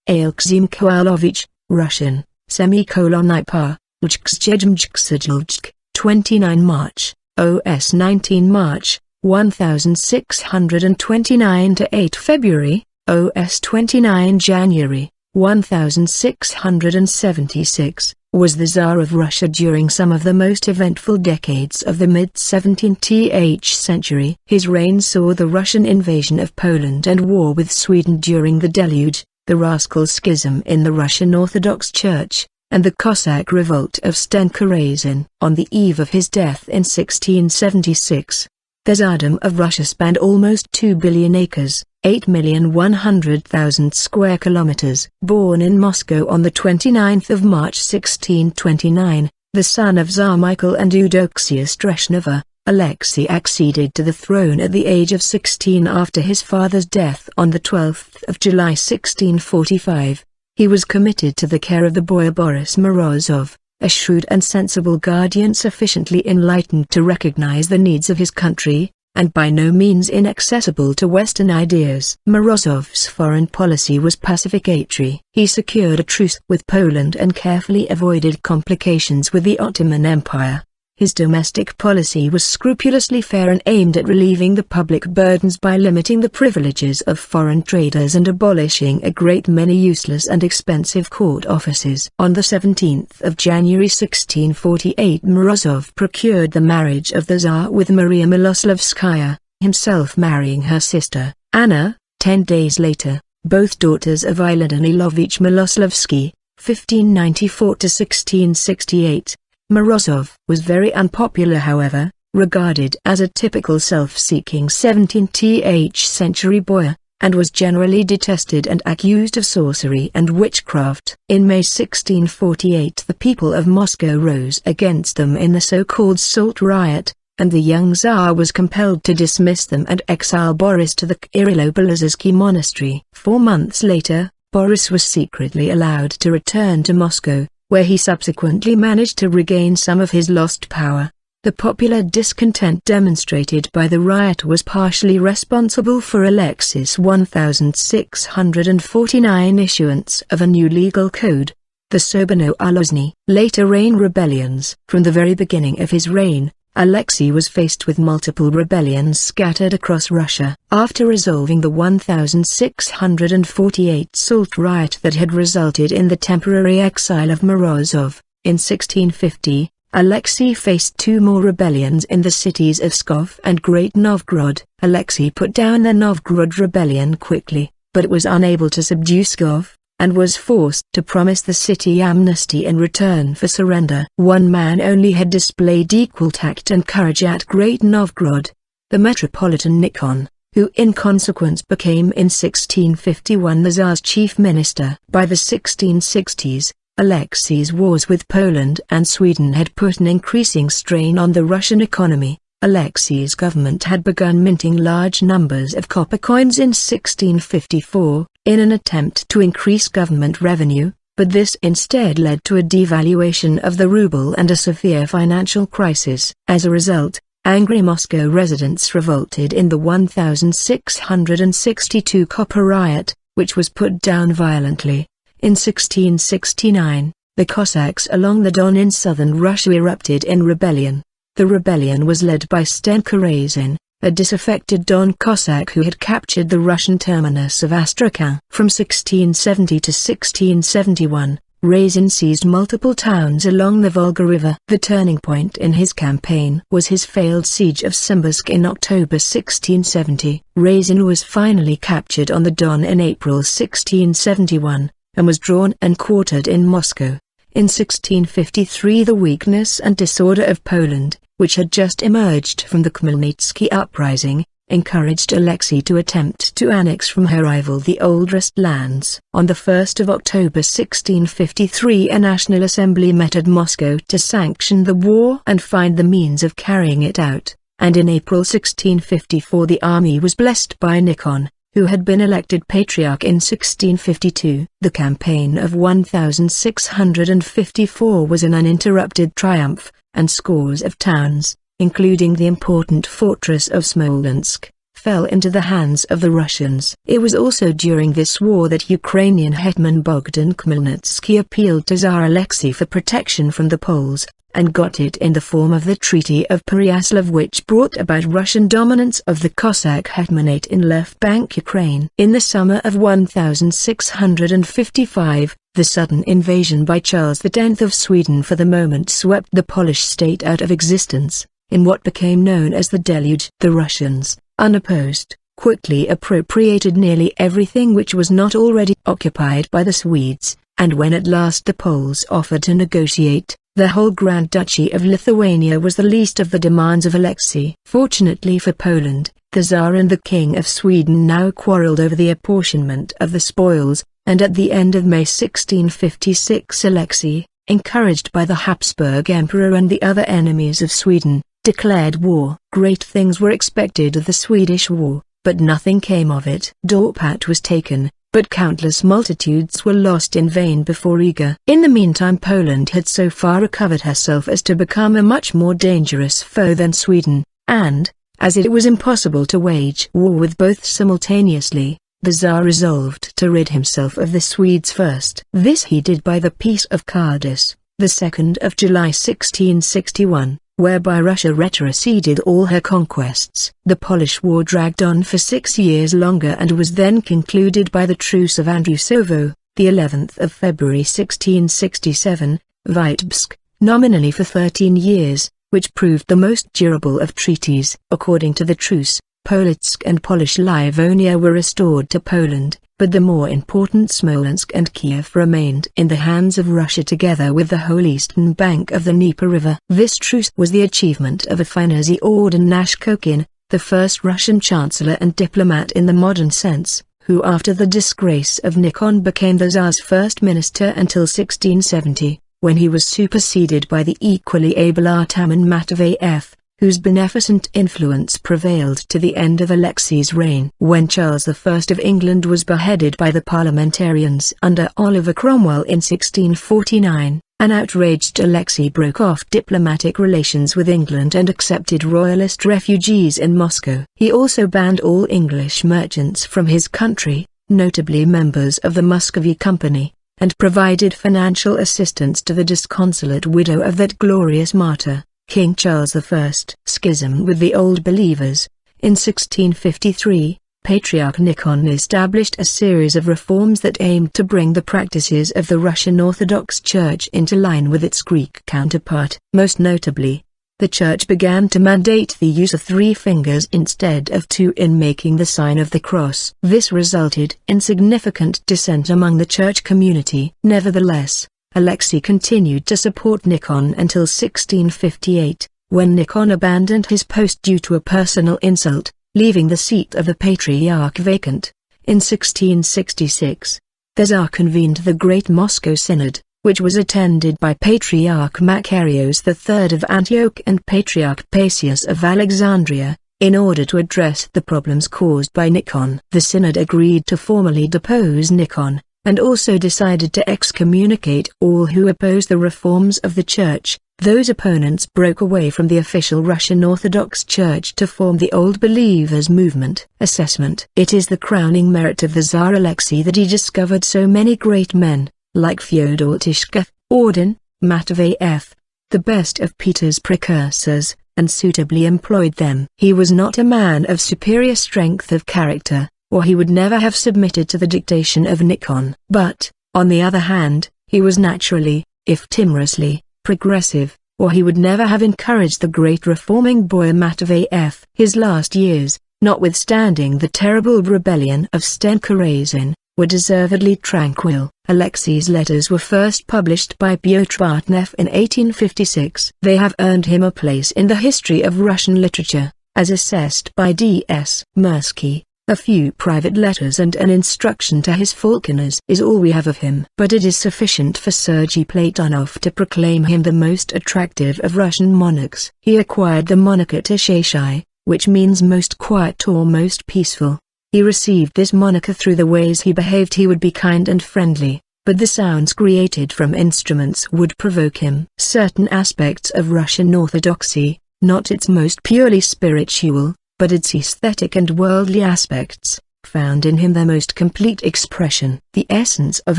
Aleksey Mikhailovich, Russian, _IPA, ylович, 29 March, OS 19 March, 1629 to 8 February, OS 29 January, 1676, was the Tsar of Russia during some of the most eventful decades of the mid-17th century. His reign saw the Russian invasion of Poland and war with Sweden during the Deluge, the Raskol schism in the Russian Orthodox Church, and the Cossack revolt of Stenka Razin. On the eve of his death in 1676, the Tsardom of Russia spanned almost 2 billion acres, 8,100,000 square kilometers. Born in Moscow on the 29th of March 1629, the son of Tsar Michael and Eudoxia Streshneva, Alexei acceded to the throne at the age of 16 after his father's death on the 12th of July 1645. He was committed to the care of the boyar Boris Morozov, a shrewd and sensible guardian sufficiently enlightened to recognize the needs of his country, and by no means inaccessible to Western ideas. Morozov's foreign policy was pacificatory. He secured a truce with Poland and carefully avoided complications with the Ottoman Empire. His domestic policy was scrupulously fair and aimed at relieving the public burdens by limiting the privileges of foreign traders and abolishing a great many useless and expensive court offices. On the 17th of January 1648, Morozov procured the marriage of the Tsar with Maria Miloslavskaya, himself marrying her sister, Anna. 10 days later, both daughters of Ilan and ylович Miloslavsky, 1594 to 1668. Morozov was very unpopular, however, regarded as a typical self-seeking 17th century boyar, and was generally detested and accused of sorcery and witchcraft. In May 1648 the people of Moscow rose against them in the so-called Salt Riot, and the young Tsar was compelled to dismiss them and exile Boris to the Kirillo-Belozersky monastery. 4 months later, Boris was secretly allowed to return to Moscow, where he subsequently managed to regain some of his lost power. The popular discontent demonstrated by the riot was partially responsible for Alexis' 1649 issuance of a new legal code, the Soborno Ulozny. Later reign rebellions. From the very beginning of his reign, Alexei was faced with multiple rebellions scattered across Russia. After resolving the 1648 Salt Riot that had resulted in the temporary exile of Morozov, in 1650, Alexei faced 2 more rebellions in the cities of Pskov and Great Novgorod. Alexei put down the Novgorod rebellion quickly, but was unable to subdue Pskov, and was forced to promise the city amnesty in return for surrender. One man only had displayed equal tact and courage at Great Novgorod, the Metropolitan Nikon, who in consequence became in 1651 the Tsar's chief minister. By the 1660s, Alexei's wars with Poland and Sweden had put an increasing strain on the Russian economy. Alexei's government had begun minting large numbers of copper coins in 1654, in an attempt to increase government revenue, but this instead led to a devaluation of the ruble and a severe financial crisis. As a result, angry Moscow residents revolted in the 1662 copper riot, which was put down violently. In 1669, the Cossacks along the Don in southern Russia erupted in rebellion. The rebellion was led by Stenka Razin, a disaffected Don Cossack who had captured the Russian terminus of Astrakhan. From 1670 to 1671, Razin seized multiple towns along the Volga River. The turning point in his campaign was his failed siege of Simbirsk in October 1670. Razin was finally captured on the Don in April 1671, and was drawn and quartered in Moscow. In 1653 the weakness and disorder of Poland, which had just emerged from the Khmelnytsky uprising, encouraged Alexei to attempt to annex from her rival the old Rust lands. On the 1st of October 1653 a National Assembly met at Moscow to sanction the war and find the means of carrying it out, and in April 1654 the army was blessed by Nikon, who had been elected patriarch in 1652. The campaign of 1654 was an uninterrupted triumph, and scores of towns, including the important fortress of Smolensk, fell into the hands of the Russians. It was also during this war that Ukrainian hetman Bogdan Khmelnytsky appealed to Tsar Alexei for protection from the Poles, and got it in the form of the Treaty of Pereyaslav, which brought about Russian dominance of the Cossack hetmanate in left bank Ukraine. In the summer of 1655, the sudden invasion by Charles X of Sweden for the moment swept the Polish state out of existence, in what became known as the Deluge. The Russians, unopposed, quickly appropriated nearly everything which was not already occupied by the Swedes, and when at last the Poles offered to negotiate, the whole Grand Duchy of Lithuania was the least of the demands of Alexei. Fortunately for Poland, the Tsar and the King of Sweden now quarreled over the apportionment of the spoils, and at the end of May 1656 Alexei, encouraged by the Habsburg Emperor and the other enemies of Sweden, declared war. Great things were expected of the Swedish war, but nothing came of it. Dorpat was taken, but countless multitudes were lost in vain before Riga. In the meantime Poland had so far recovered herself as to become a much more dangerous foe than Sweden, and, as it was impossible to wage war with both simultaneously, the Tsar resolved to rid himself of the Swedes first. This he did by the Peace of Cardiff, the 2nd of July 1661. Whereby Russia retroceded all her conquests. The Polish War dragged on for 6 years longer and was then concluded by the Truce of Andrusovo, the 11th of February 1667, Vitebsk, nominally for 13 years, which proved the most durable of treaties. According to the truce, Polotsk and Polish Livonia were restored to Poland, but the more important Smolensk and Kiev remained in the hands of Russia together with the whole eastern bank of the Dnieper River. This truce was the achievement of Afanassy Ordonashkokin, the first Russian chancellor and diplomat in the modern sense, who after the disgrace of Nikon became the Tsar's first minister until 1670, when he was superseded by the equally able Ataman Matveyev, whose beneficent influence prevailed to the end of Alexei's reign. When Charles I of England was beheaded by the parliamentarians under Oliver Cromwell in 1649, an outraged Alexei broke off diplomatic relations with England and accepted royalist refugees in Moscow. He also banned all English merchants from his country, notably members of the Muscovy Company, and provided financial assistance to the disconsolate widow of that glorious martyr, King Charles I. Schism with the Old Believers. In 1653, Patriarch Nikon established a series of reforms that aimed to bring the practices of the Russian Orthodox Church into line with its Greek counterpart. Most notably, the Church began to mandate the use of 3 fingers instead of 2 in making the sign of the cross. This resulted in significant dissent among the Church community. Nevertheless, Alexei continued to support Nikon until 1658, when Nikon abandoned his post due to a personal insult, leaving the seat of the Patriarch vacant. In 1666, the Tsar convened the Great Moscow Synod, which was attended by Patriarch Macarios III of Antioch and Patriarch Paisius of Alexandria, in order to address the problems caused by Nikon. The Synod agreed to formally depose Nikon, and also decided to excommunicate all who opposed the reforms of the Church. Those opponents broke away from the official Russian Orthodox Church to form the Old Believers movement. Assessment. It is the crowning merit of the Tsar Alexei that he discovered so many great men, like Fyodor Tishkov, Orden, Matveyev, the best of Peter's precursors, and suitably employed them. He was not a man of superior strength of character, or he would never have submitted to the dictation of Nikon. But, on the other hand, he was naturally, if timorously, progressive, or he would never have encouraged the great reforming boyar Matveyev. His last years, notwithstanding the terrible rebellion of Stenka Razin, were deservedly tranquil. Alexei's letters were first published by Pyotr Bartnev in 1856. They have earned him a place in the history of Russian literature, as assessed by D.S. Mirsky. A few private letters and an instruction to his falconers is all we have of him. But it is sufficient for Sergei Platonov to proclaim him the most attractive of Russian monarchs. He acquired the moniker Tishashai, which means most quiet or most peaceful. He received this moniker through the ways he behaved. He would be kind and friendly, but the sounds created from instruments would provoke him. Certain aspects of Russian Orthodoxy, not its most purely spiritual, but its aesthetic and worldly aspects found in him their most complete expression. The essence of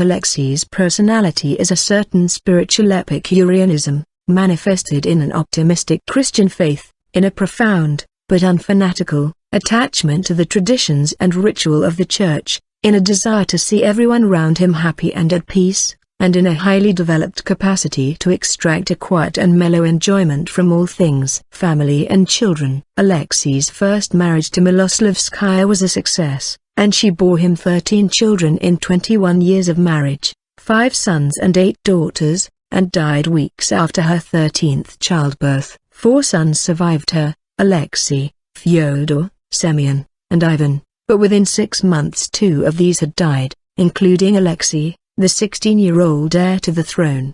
Alexei's personality is a certain spiritual Epicureanism, manifested in an optimistic Christian faith, in a profound, but unfanatical, attachment to the traditions and ritual of the Church, in a desire to see everyone round him happy and at peace, and in a highly developed capacity to extract a quiet and mellow enjoyment from all things. Family and children. Alexei's first marriage to Miloslavskaya was a success, and she bore him 13 children in 21 years of marriage, 5 sons and 8 daughters, and died weeks after her 13th childbirth. 4 sons survived her, Alexei, Fyodor, Semyon, and Ivan, but within 6 months 2 of these had died, including Alexei, the 16-year-old heir to the throne.